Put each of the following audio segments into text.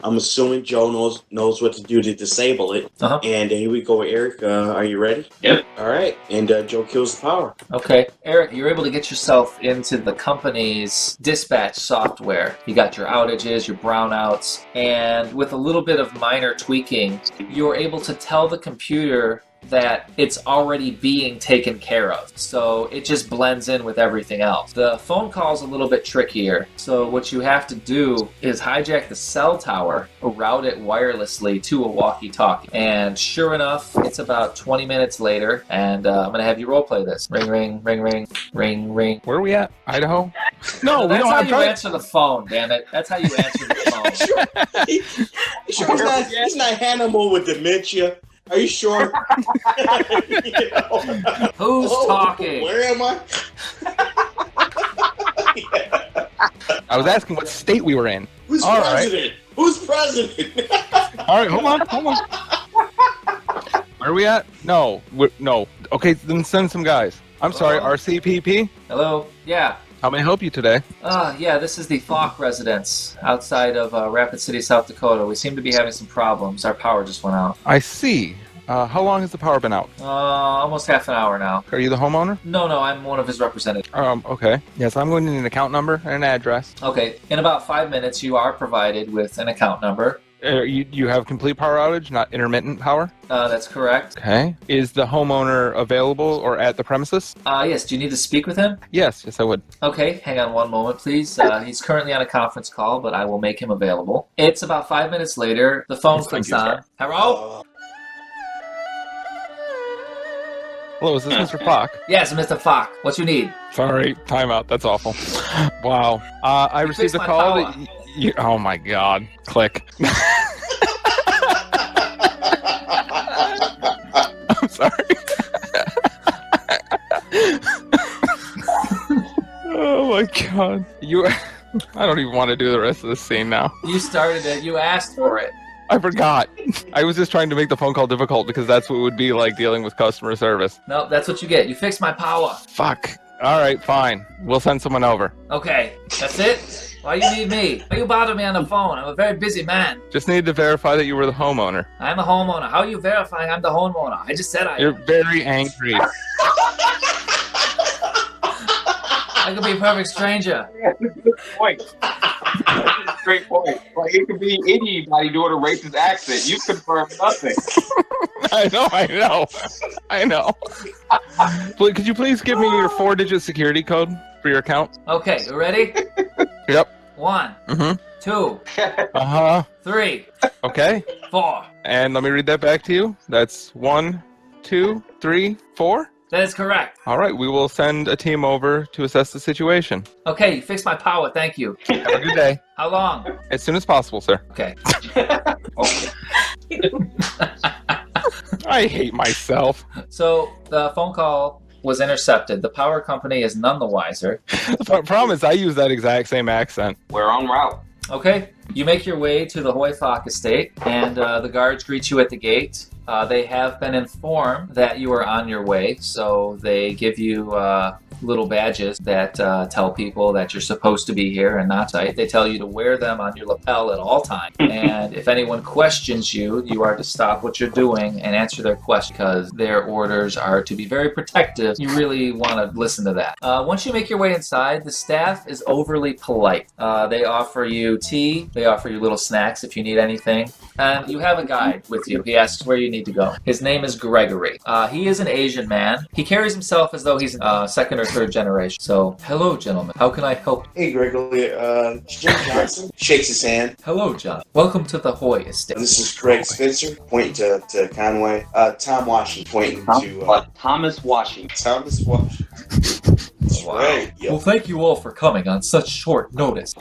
I'm assuming Joe knows what to do to disable it. Uh-huh. And here we go, Eric. Are you ready? Yep. All right. And Joe kills the power. Okay. Eric, you're able to get yourself into the company's dispatch software. You got your outages, your brownouts, and with a little bit of minor tweaking, you're able to tell the computer that it's already being taken care of. So it just blends in with everything else. The phone call's a little bit trickier. So what you have to do is hijack the cell tower, route it wirelessly to a walkie-talkie. And sure enough, it's about 20 minutes later, and I'm going to have you roleplay this. Ring, ring, ring, ring, ring, ring. Where are we at? Idaho? No, we That's don't how have you answer the phone, damn it. That's how you answer the phone. Sure, he's not Hannibal with dementia. Are you sure? Who's talking? Where am I? I was asking what state we were in. Who's All president? right. Who's president? All right, hold on. Where are we at? No. Okay, then send some guys. I'm sorry, RCPP? Hello? Yeah. How may I help you today? Yeah, this is the Falk residence outside of Rapid City, South Dakota. We seem to be having some problems. Our power just went out. I see. How long has the power been out? Almost half an hour now. Are you the homeowner? No, I'm one of his representatives. Okay. Yes, I'm going to need an account number and an address. Okay, in about 5 minutes, you are provided with an account number. You have complete power outage, not intermittent power? That's correct. Okay. Is the homeowner available or at the premises? Yes, do you need to speak with him? Yes, I would. Okay, hang on one moment, please. He's currently on a conference call, but I will make him available. It's about 5 minutes later. The phone clicks on. Hello? Hello, is this Mr. Falk? Yes, Mr. Falk. What you need? Sorry, timeout. That's awful. Wow. I received a call that oh my God. Click. I'm sorry. Oh my God. I don't even want to do the rest of the scene now. You started it. You asked for it. I forgot. I was just trying to make the phone call difficult because that's what it would be like dealing with customer service. No, that's what you get. You fixed my power. Fuck. All right, fine. We'll send someone over. Okay, that's it? Why you need me? Why you bother me on the phone? I'm a very busy man. Just needed to verify that you were the homeowner. I'm the homeowner. How are you verifying I'm the homeowner? I just said I am. You're very angry. I could be a perfect stranger. Good point. Great point. Like, it could be anybody doing a racist accent. You confirm nothing. I know. Could you please give me your 4-digit security code for your account? Okay, you ready? Yep. 1, 2, 3, Okay. 4. And let me read that back to you. That's 1, 2, 3, 4. That is correct. All right, we will send a team over to assess the situation. Okay, you fixed my power. Thank you. Have a good day. How long? As soon as possible, sir. Okay. I hate myself. So the phone call was intercepted. The power company is none the wiser. The problem is I use that exact same accent. We're en route. Okay, you make your way to the Hoyfok estate, and the guards greet you at the gate. They have been informed that you are on your way, so they give you little badges that tell people that you're supposed to be here and not to. They tell you to wear them on your lapel at all times. And if anyone questions you, you are to stop what you're doing and answer their question, because their orders are to be very protective. You really want to listen to that. Once you make your way inside, the staff is overly polite. They offer you tea, they offer you little snacks if you need anything, and you have a guide with you. He asks where you need to go. His name is Gregory. He is an Asian man. He carries himself as though he's second or third generation. So, hello, gentlemen. How can I help? Hey, Gregory. Jim Johnson shakes his hand. Hello, John. Welcome to the Hoy estate. This is Craig Spencer, pointing to Conway. Tom Washington, pointing to... Thomas Washington. Thomas Washington. That's right. Yep. Well, thank you all for coming on such short notice.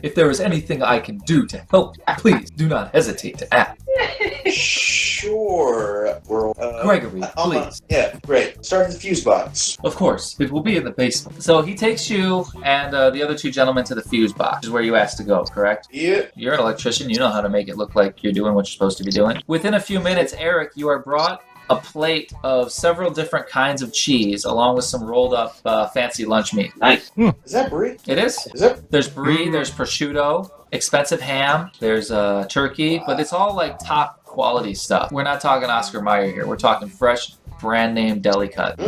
If there is anything I can do to help you, please do not hesitate to ask. Sure. Gregory, please. Yeah, great. Start the fuse box. Of course, it will be in the basement. So he takes you and the other two gentlemen to the fuse box, which is where you asked to go, correct? Yeah. You're an electrician. You know how to make it look like you're doing what you're supposed to be doing. Within a few minutes, Eric, you are brought a plate of several different kinds of cheese, along with some rolled up fancy lunch meat. Nice. Is that brie? It is. Is that? There's brie, there's prosciutto, expensive ham, there's turkey, but it's all like top quality stuff. We're not talking Oscar Mayer here. We're talking fresh, brand name deli cut.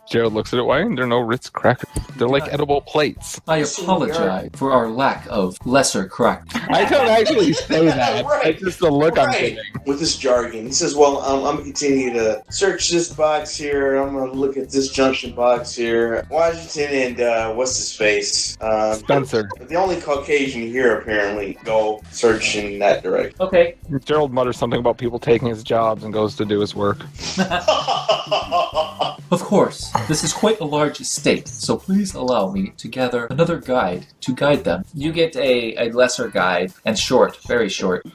Gerald looks at it. Why? They're no Ritz crackers. They're like edible plates. I apologize for our lack of lesser crack. I don't actually say that. Right. It's just the look I'm Right. getting. With this jargon, he says, "Well, I'm gonna continue to search this box here. I'm gonna look at this junction box here. Washington and what's his face? Spencer. The only Caucasian here apparently go search in that direction." Okay. Gerald mutters something about people taking his jobs and goes to do his work. Of course, this is quite a large estate, so please allow me to gather another guide to guide them. You get a lesser guide, and short, very short.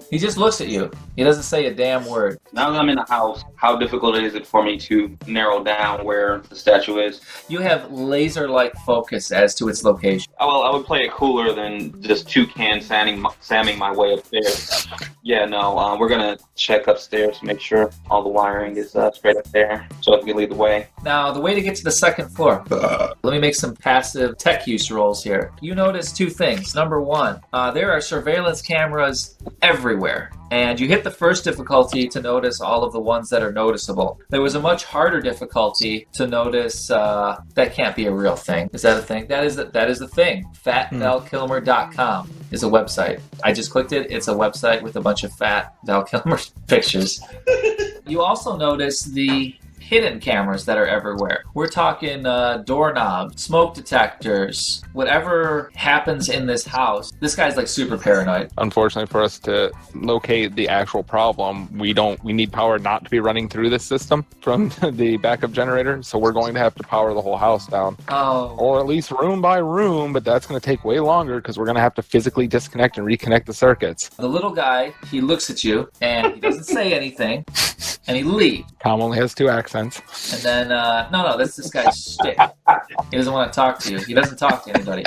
He just looks at you. He doesn't say a damn word. Now that I'm in the house, how difficult is it for me to narrow down where the statue is? You have laser-like focus as to its location. Oh, well, I would play it cooler than just toucan samming my way upstairs. Yeah, no, we're gonna check upstairs to make sure all the wiring is straight up there, so I can lead the way. Now, the way to get to the second floor. Let me make some passive tech use rolls here. You notice two things. Number one, there are surveillance cameras everywhere. And you hit the first difficulty to notice all of the ones that are noticeable. There was a much harder difficulty to notice that can't be a real thing. Is that a thing? That is the thing. FatValKilmer.com is a website. I just clicked it. It's a website with a bunch of fat Val Kilmer pictures. You also notice the hidden cameras that are everywhere. We're talking doorknobs, smoke detectors, whatever happens in this house. This guy's like super paranoid. Unfortunately, for us to locate the actual problem, we need power not to be running through this system from the backup generator, so we're going to have to power the whole house down. Oh. Or at least room by room, but that's going to take way longer because we're going to have to physically disconnect and reconnect the circuits. The little guy, he looks at you and he doesn't say anything and he leaves. Tom only has 2 accents. And then, no, that's this guy's shtick. He doesn't want to talk to you. He doesn't talk to anybody.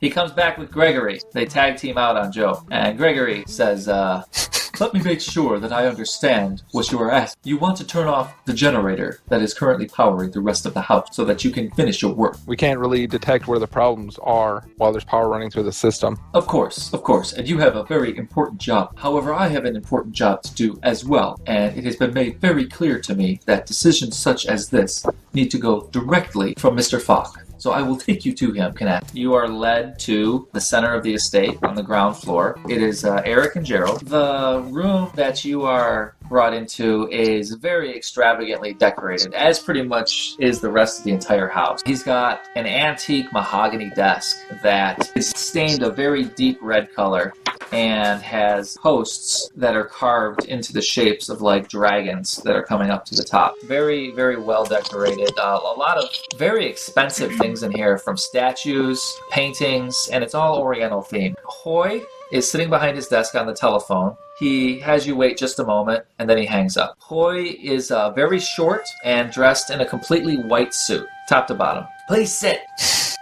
He comes back with Gregory. They tag team out on Joe. And Gregory says, let me make sure that I understand what you are asking. You want to turn off the generator that is currently powering the rest of the house so that you can finish your work. We can't really detect where the problems are while there's power running through the system. Of course. And you have a very important job. However, I have an important job to do as well. And it has been made very clear to me that decisions such as this need to go directly from Mr. Falk. So I will take you to him, Kenneth. You are led to the center of the estate on the ground floor. It is Eric and Gerald. The room that you are brought into is very extravagantly decorated, as pretty much is the rest of the entire house. He's got an antique mahogany desk that is stained a very deep red color and has posts that are carved into the shapes of like dragons that are coming up to the top. Very, very well decorated. A lot of very expensive things in here, from statues, paintings, and it's all Oriental themed. Hoy is sitting behind his desk on the telephone. He has you wait just a moment, and then he hangs up. Hoy is very short and dressed in a completely white suit, top to bottom. Please sit.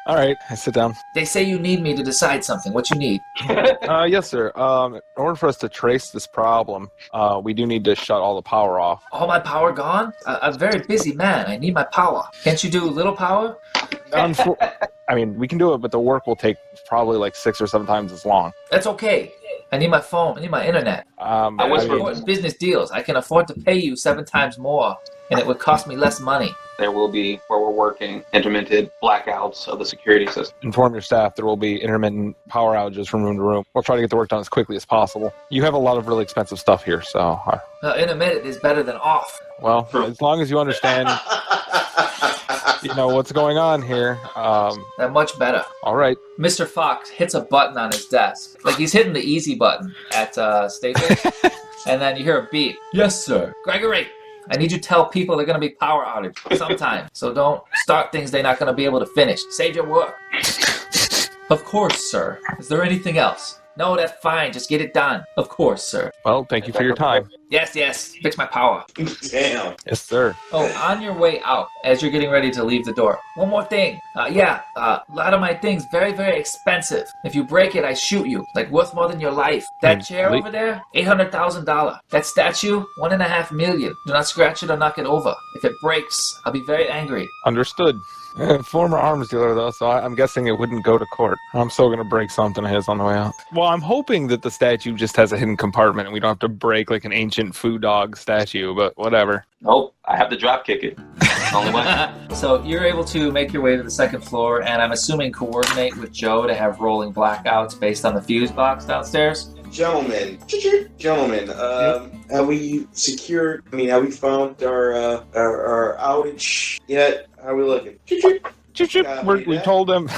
All right, I sit down. They say you need me to decide something. What you need? Yes, sir. In order for us to trace this problem, we do need to shut all the power off. All my power gone? I'm a very busy man. I need my power. Can't you do a little power? I mean, we can do it, but the work will take probably like 6 or 7 times as long. That's okay. I need my phone. I need my internet. Important business deals. I can afford to pay you 7 times more, and it would cost me less money. There will be, where we're working, intermittent blackouts of the security system. Inform your staff there will be intermittent power outages from room to room. We'll try to get the work done as quickly as possible. You have a lot of really expensive stuff here, so... Intermittent is better than off. Well, as long as you understand, what's going on here. That's much better. All right. Mr. Fox hits a button on his desk. Like he's hitting the easy button at Staples. And then you hear a beep. Yes, sir. Gregory, I need you to tell people they're going to be power outage sometime. So don't start things they're not going to be able to finish. Save your work. Of course, sir. Is there anything else? No, that's fine. Just get it done. Of course, sir. Well, thank you for your time. Yes. Fix my power. Damn. Yes, sir. Oh, on your way out, as you're getting ready to leave the door, one more thing. A lot of my things, very, very expensive. If you break it, I shoot you. Like, worth more than your life. That chair over there, $800,000. That statue, $1.5 million. Do not scratch it or knock it over. If it breaks, I'll be very angry. Understood. Former arms dealer, though, so I'm guessing it wouldn't go to court. I'm still going to break something of his on the way out. Well, I'm hoping that the statue just has a hidden compartment and we don't have to break like an ancient foo dog statue, but whatever. Nope, I have to drop kick it. Only way. So you're able to make your way to the second floor, and I'm assuming coordinate with Joe to have rolling blackouts based on the fuse box downstairs? Gentlemen, have we secured, have we found our outage yet? How are we looking? We told them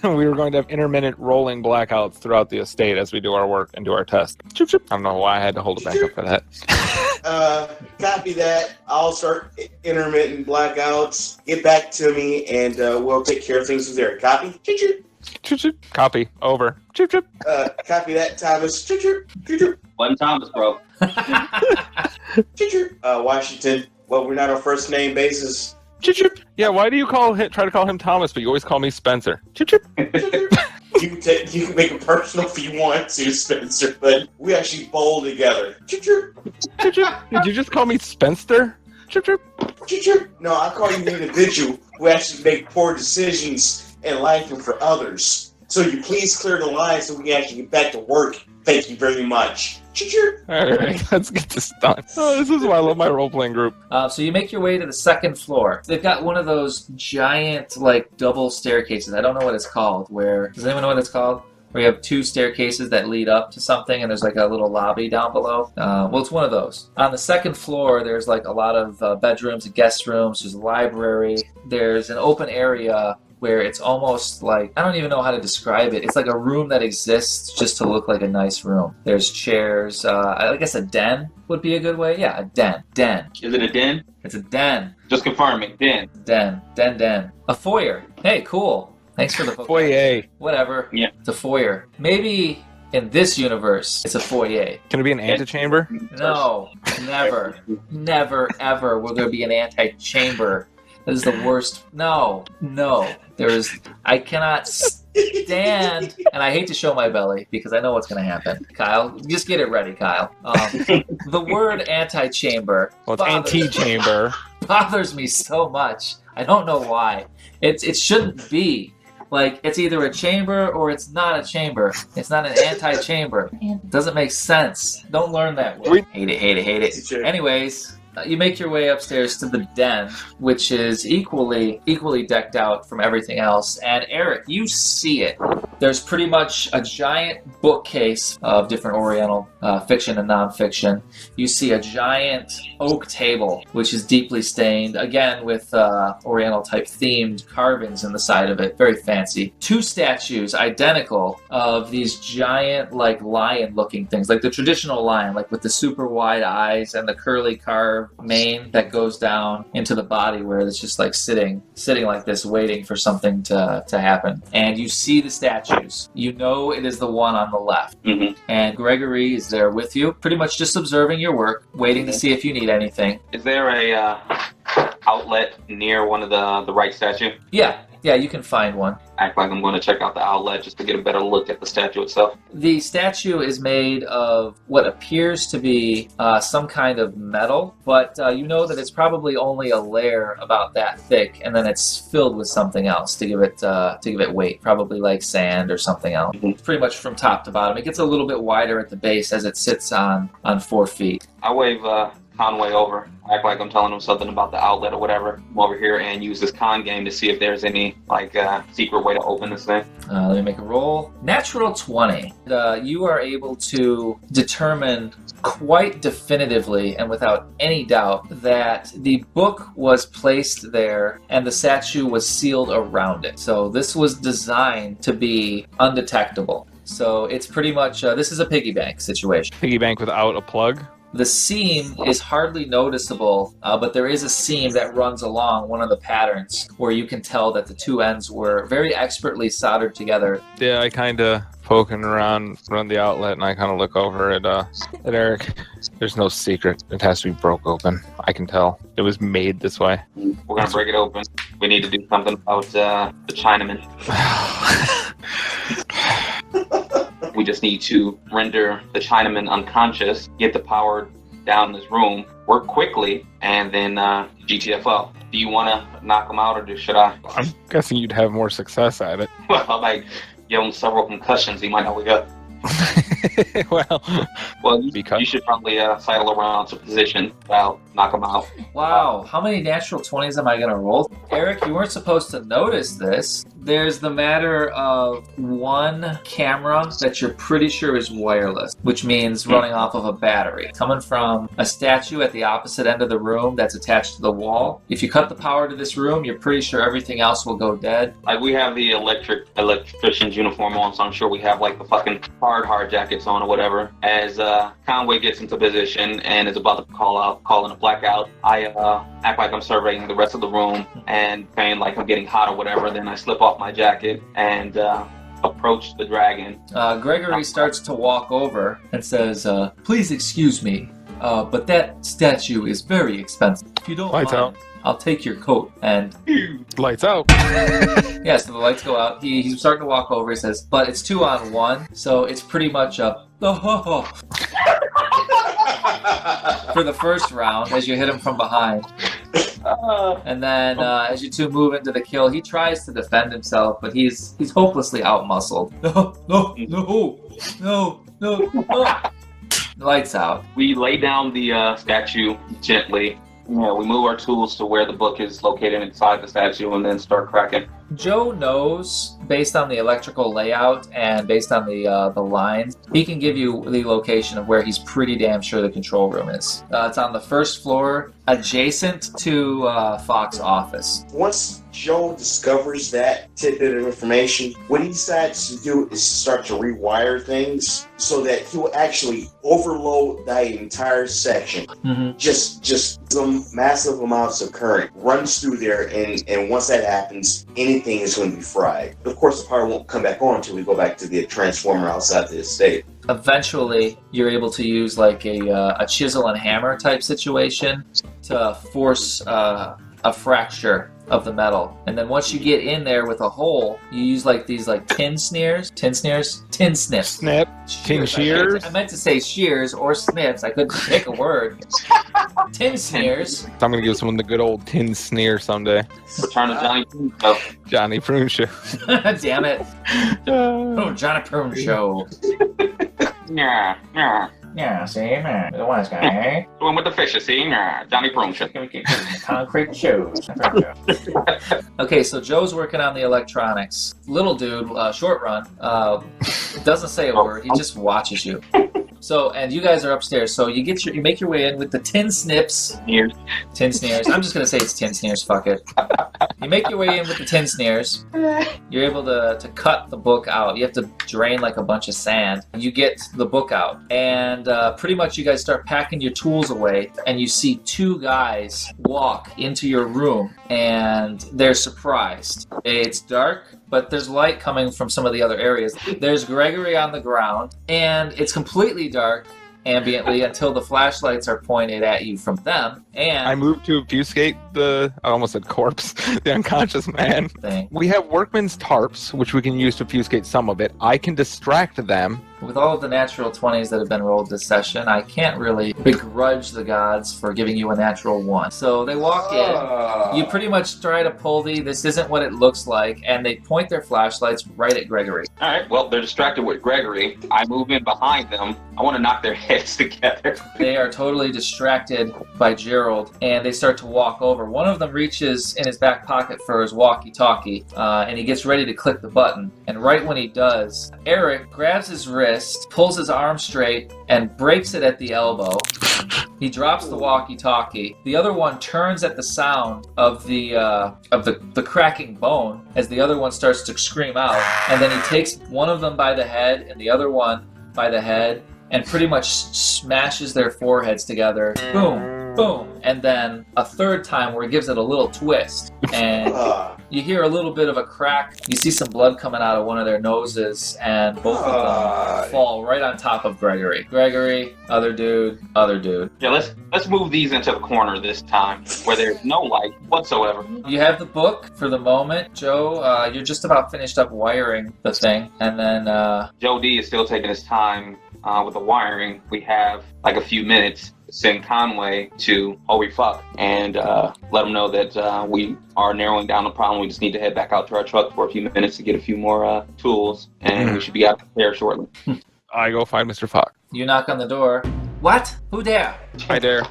we were going to have intermittent rolling blackouts throughout the estate as we do our work and do our tests. I don't know why I had to hold it back up for that. Copy that. I'll start intermittent blackouts. Get back to me, and we'll take care of things from there. Copy? Copy. Over. Copy that, Thomas. One Thomas, bro. Washington. Well, we're not on first name basis. Yeah, why do you try to call him Thomas, but you always call me Spencer? You can make it personal if you want to, Spencer, but we actually bowl together. Did you just call me Spencer? No, I call you the individual who actually make poor decisions in life and for others. So you please clear the line so we can actually get back to work. Thank you very much. Alright, let's get this done. Oh, this is why I love my role-playing group. So you make your way to the second floor. They've got one of those giant, double staircases. I don't know what it's called. Does anyone know what it's called? Where you have two staircases that lead up to something, and there's a little lobby down below. Well, it's one of those. On the second floor, there's a lot of bedrooms and guest rooms. There's a library. There's an open area where it's almost I don't even know how to describe it. It's like a room that exists just to look like a nice room. There's chairs. I guess a den would be a good way. Yeah, a den. Den. Is it a den? It's a den. Just confirming. Den. Den. A foyer. Hey, cool. Thanks for the foyer. Whatever. Yeah. It's a foyer. Maybe in this universe, it's a foyer. Can it be an antechamber? No. Never. Never, ever will there be an antechamber. That is the worst. No. I cannot stand, and I hate to show my belly because I know what's going to happen. Kyle, just get it ready, Kyle. The word antechamber. Well, it's antechamber. Bothers me so much. I don't know why. It shouldn't be. It's either a chamber or it's not a chamber. It's not an antechamber. It doesn't make sense. Don't learn that word. Hate it. Anyways, you make your way upstairs to the den, which is equally decked out from everything else. And Eric, you see it. There's pretty much a giant bookcase of different Oriental fiction and nonfiction. You see a giant oak table, which is deeply stained, again with Oriental-type themed carvings in the side of it. Very fancy. Two statues, identical, of these giant, lion-looking things, like the traditional lion, with the super wide eyes and the curly carved mane that goes down into the body, where it's just sitting like this, waiting for something to happen. And you see the statues. You know it is the one on the left. Mm-hmm. And Gregory is there with you, pretty much just observing your work, waiting to see if you need anything. Is there a outlet near one of the right statue? Yeah, you can find one. Act like I'm going to check out the outlet just to get a better look at the statue itself. The statue is made of what appears to be some kind of metal, but you know that it's probably only a layer about that thick, and then it's filled with something else to give it weight, probably like sand or something else. Mm-hmm. Pretty much from top to bottom. It gets a little bit wider at the base as it sits on 4 feet. I wave Conway over. Act like I'm telling him something about the outlet or whatever. Come over here and use this con game to see if there's any secret way to open this thing. Let me make a roll. Natural 20. You are able to determine quite definitively and without any doubt that the book was placed there and the statue was sealed around it. So this was designed to be undetectable. So it's pretty much, this is a piggy bank situation. Piggy bank without a plug? The seam is hardly noticeable, but there is a seam that runs along one of the patterns where you can tell that the two ends were very expertly soldered together. Yeah, I kind of poking around the outlet, and I kind of look over at Eric. There's no secret. It has to be broke open. I can tell. It was made this way. We're gonna break it open. We need to do something about the Chinaman. We just need to render the Chinaman unconscious, get the power down in this room, work quickly, and then GTFO. Do you want to knock him out, or should I? I'm guessing you'd have more success at it. Well, I might give him several concussions. He might not wake up. Well, you should probably sidle around to position. Well, knock him out. Wow, how many natural 20s am I going to roll? Eric, you weren't supposed to notice this. There's the matter of one camera that you're pretty sure is wireless, which means running off of a battery, coming from a statue at the opposite end of the room that's attached to the wall. If you cut the power to this room, you're pretty sure everything else will go dead. Like, we have the electrician's uniform on, so I'm sure we have like the fucking hard jackets on or whatever. As Conway gets into position and is about to call in a blackout, I act like I'm surveying the rest of the room and saying like I'm getting hot or whatever. Then I slip off my jacket and approach the dragon. Gregory starts to walk over and says, please excuse me, but that statue is very expensive. If you don't Lights mind, out. I'll take your coat. And Lights out. yeah, so the lights go out. He's starting to walk over. He says, but it's 2-on-1, so it's pretty much a for the first round as you hit him from behind. And then as you two move into the kill, he tries to defend himself, but he's hopelessly outmuscled. No. Lights out. We lay down the statue gently. Yeah, we move our tools to where the book is located inside the statue and then start cracking. Joe knows, based on the electrical layout and based on the lines, he can give you the location of where he's pretty damn sure the control room is. It's on the first floor, adjacent to Fox's office. Once Joe discovers that tidbit of information, what he decides to do is start to rewire things so that he will actually overload that entire section. Mm-hmm. Just some massive amounts of current runs through there, and once that happens, anything is going to be fried. Of course, the power won't come back on until we go back to the transformer outside the estate. Eventually, you're able to use like a chisel and hammer type situation to force a fracture of the metal. And then once you get in there with a hole, you use like these like tin snips. Snip. Tin shears. I meant to say shears or snips. I couldn't pick a word. Tin sneers. I'm gonna give someone the good old tin sneer someday. Return of Johnny Prune Show. Johnny Prune Show. Damn it. Oh, Johnny Prune Show. Yeah, see, man. The wise guy, eh? The one with the fishes, see? Johnny Prune Show. Concrete shows. Okay, so Joe's working on the electronics. Little dude, short run, doesn't say a word. He just watches you. So, and you guys are upstairs. So you make your way in with the tin snips. Tin sneers. I'm just gonna say it's tin sneers. Fuck it. You make your way in with the tin sneers. You're able to cut the book out. You have to drain like a bunch of sand. You get the book out, and pretty much you guys start packing your tools away. And you see two guys walk into your room, and they're surprised. It's dark, but there's light coming from some of the other areas. There's Gregory on the ground, and it's completely dark ambiently until the flashlights are pointed at you from them. And I moved to obfuscate I almost said corpse, the unconscious man. Thing. We have workman's tarps, which we can use to obfuscate some of it. I can distract them. With all of the natural 20s that have been rolled this session, I can't really begrudge the gods for giving you a natural 1. So they walk in. You pretty much try to pull this isn't what it looks like, and they point their flashlights right at Gregory. All right, well, they're distracted with Gregory. I move in behind them. I want to knock their heads together. They are totally distracted by Gerald, and they start to walk over. One of them reaches in his back pocket for his walkie-talkie, and he gets ready to click the button. And right when he does, Eric grabs his wrist, pulls his arm straight, and breaks it at the elbow. He drops the walkie-talkie. The other one turns at the sound of the cracking bone as the other one starts to scream out. And then he takes one of them by the head and the other one by the head and pretty much smashes their foreheads together. Boom, boom, and then a third time where he gives it a little twist, and you hear a little bit of a crack. You see some blood coming out of one of their noses, and both of them fall right on top of Gregory. Gregory, other dude, other dude. Yeah, let's move these into the corner this time, where there's no light whatsoever. You have the book for the moment, Joe. You're just about finished up wiring the thing, and then Joe D is still taking his time with the wiring. We have like a few minutes to send Conway to Holy Fuck and let him know that we are narrowing down the problem. We just need to head back out to our truck for a few minutes to get a few more tools, and we should be out there shortly. I go find Mr. Fox. you knock on the door. What? Who there? Hi there.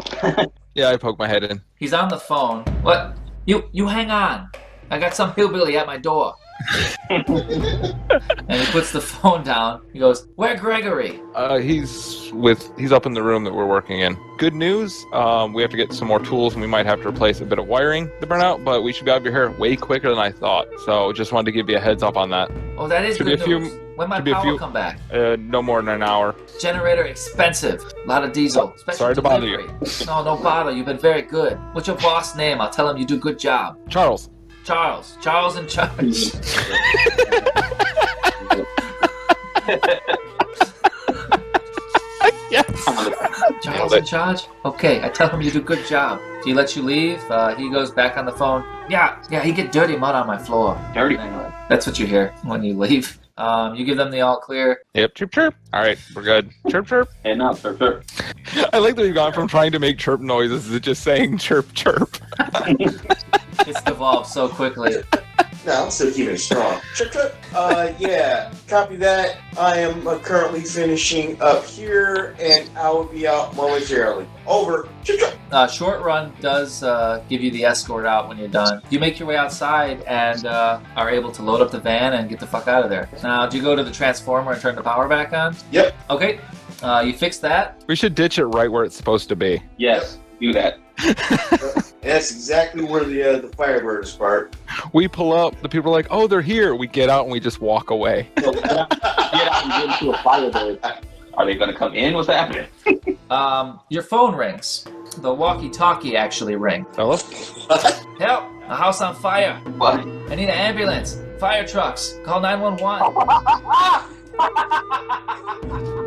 Yeah, I poke my head in. He's on the phone. What? You hang on. I got some hillbilly at my door. And he puts the phone down. He goes, "Where Gregory?" He's up in the room that we're working in. Good news, we have to get some more tools and we might have to replace a bit of wiring to burn out, but we should be out of here way quicker than I thought. So just wanted to give you a heads up on that. Oh, that is good news. When my power come back? No more than an hour. Generator expensive. A lot of diesel. Sorry to bother you. No, don't bother. You've been very good. What's your boss name? I'll tell him you do a good job. Charles in charge. Yes. Charles in charge? Okay, I tell him you do a good job. He lets you leave. He goes back on the phone. Yeah, he get dirty mud on my floor. Dirty mud. That's what you hear when you leave. You give them the all clear. Yep, chirp, chirp. All right, we're good. Chirp, chirp. Hey, now, chirp, chirp. I like that we've gone from trying to make chirp noises to just saying chirp, chirp. It's evolved so quickly. No, I'm still keeping it strong. Yeah, copy that. I am currently finishing up here, and I will be out momentarily. Over. Short Run does give you the escort out when you're done. You make your way outside and are able to load up the van and get the fuck out of there. Now, do you go to the transformer and turn the power back on? Yep. Okay. You fix that? We should ditch it right where it's supposed to be. Yes, do that. That's exactly where the Firebird is parked. We pull up, the people are like, "Oh, they're here." We get out and we just walk away. Get out and get into a Firebird. Are they going to come in? What's happening? Your phone rings. The walkie-talkie actually ring. Hello? Help! A house on fire. What? I need an ambulance. Fire trucks. Call 911.